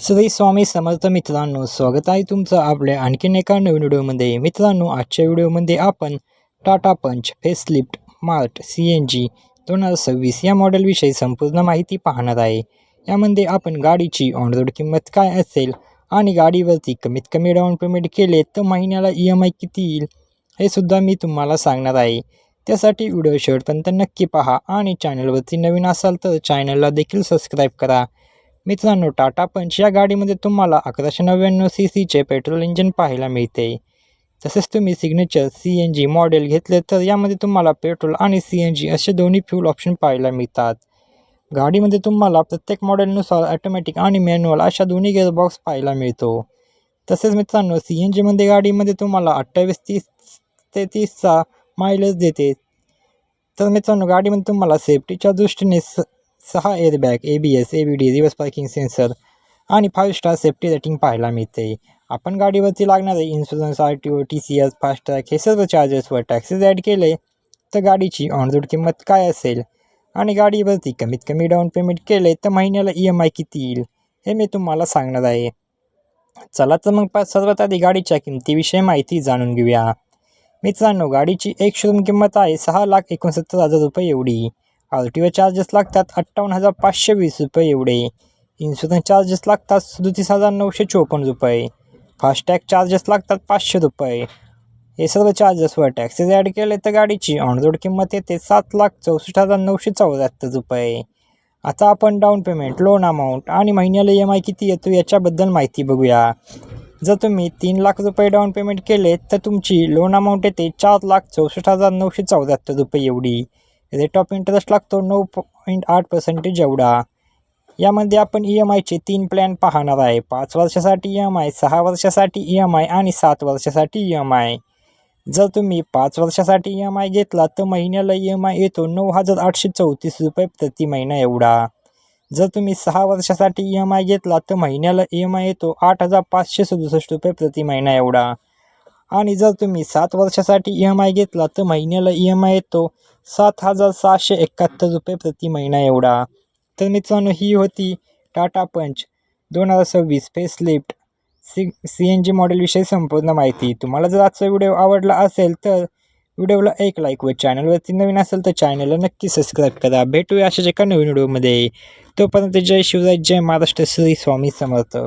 श्री स्वामी समर्थ मित्रांनो, स्वागत आहे तुमचं आपल्या आणखीन एका नवीन व्हिडिओमध्ये. मित्रांनो, आजच्या व्हिडिओमध्ये आपण टाटा पंच फेसलिफ्ट मार्ट CNG 2026 या मॉडेलविषयी संपूर्ण माहिती पाहणार आहे. यामध्ये आपण गाडीची ऑन रोड किंमत काय असेल आणि गाडीवरती कमीत कमी डाऊन पेमेंट केले तर महिन्याला EMI किती येईल हे सुद्धा मी तुम्हाला सांगणार आहे. त्यासाठी व्हिडिओ शेवटपर्यंत नक्की पहा आणि चॅनलवरती नवीन असाल तर चॅनलला देखील सबस्क्राईब करा. मित्रांनो, टाटा पंच या गाडीमध्ये तुम्हाला 1199 CCचे पेट्रोल इंजिन पाहायला मिळते. तसेच तुम्ही सिग्नेचर CNG मॉडेल घेतले तर यामध्ये तुम्हाला पेट्रोल आणि CNG असे दोन्ही फ्यूल ऑप्शन पाहायला मिळतात. गाडीमध्ये तुम्हाला प्रत्येक मॉडेलनुसार ऑटोमॅटिक आणि मॅन्युअल अशा दोन्ही गिअरबॉक्स पाहायला मिळतो. तसेच मित्रांनो, CNGमध्ये गाडीमध्ये तुम्हाला 28 ते 30चा मायलेज देते. तर मित्रांनो, गाडीमध्ये तुम्हाला सेफ्टीच्या दृष्टीने 6 airbag, ABS, ABD, reverse parking sensor आणि 5 स्टार सेफ्टी रेटिंग पाहायला मिळते. आपण गाडीवरती लागणारे इन्शुरन्स, RTO, TCS, फास्टॅग हे सर्व चार्जेस व टॅक्सेस ॲड केले तर गाडीची ऑन रोड किंमत काय असेल आणि गाडीवरती कमीत कमी डाऊन पेमेंट केले तर महिन्याला EMI किती येईल हे मी तुम्हाला सांगणार आहे. चला तर मग सर्वात आधी गाडीच्या किमतीविषयी माहिती जाणून घेऊया. मित्रांनो, गाडीची एक शोरूम किंमत आहे 6,69,000 रुपये एवढी. RTO चार्जेस लागतात 58,520 रुपये एवढे. इन्शुरन्स चार्जेस लागतात 37,954 रुपये. फास्टॅग चार्जेस लागतात 500 रुपये. हे सर्व चार्जेस व टॅक्सेस ॲड केले तर गाडीची ऑन रोड किंमत येते 7,64,974 रुपये. आता आपण डाऊन पेमेंट, लोन अमाऊंट आणि महिन्याला EMI किती येतो याच्याबद्दल माहिती बघूया. जर तुम्ही 3 लाख रुपये डाऊन पेमेंट केले तर तुमची लोन अमाऊंट येते 4,64,974 रुपये एवढी. रेट ऑफ इंटरेस्ट लागतो 9.8% एवढा. यामध्ये आपण EMIचे 3 प्लॅन पाहणार आहे. 5 वर्षासाठी EMI, 6 वर्षासाठी EMI आणि 7 वर्षासाठी EMI. जर तुम्ही 5 वर्षासाठी EMI घेतला तर महिन्याला EMI येतो 9,834 रुपये प्रति महिना एवढा. जर तुम्ही 6 वर्षासाठी EMI घेतला तर महिन्याला EMI येतो 8,567 रुपये प्रति महिना एवढा. आणि जर तुम्ही 7 वर्षासाठी EMI घेतला तर महिन्याला EMI येतो 7,671 रुपये प्रति महिना एवढा. तर मित्रांनो, ही होती टाटा पंच 2026 फेसलिफ्ट CNG मॉडेलविषयी संपूर्ण माहिती. तुम्हाला जर आजचा व्हिडिओ आवडला असेल तर व्हिडिओला एक लाईक व चॅनलवरती नवीन असेल तर चॅनलला नक्की सबस्क्राईब करा. भेटूया अशाच एका नवीन व्हिडिओमध्ये. तोपर्यंत जय शिवराय, जय महाराष्ट्र, श्री स्वामी समर्थ.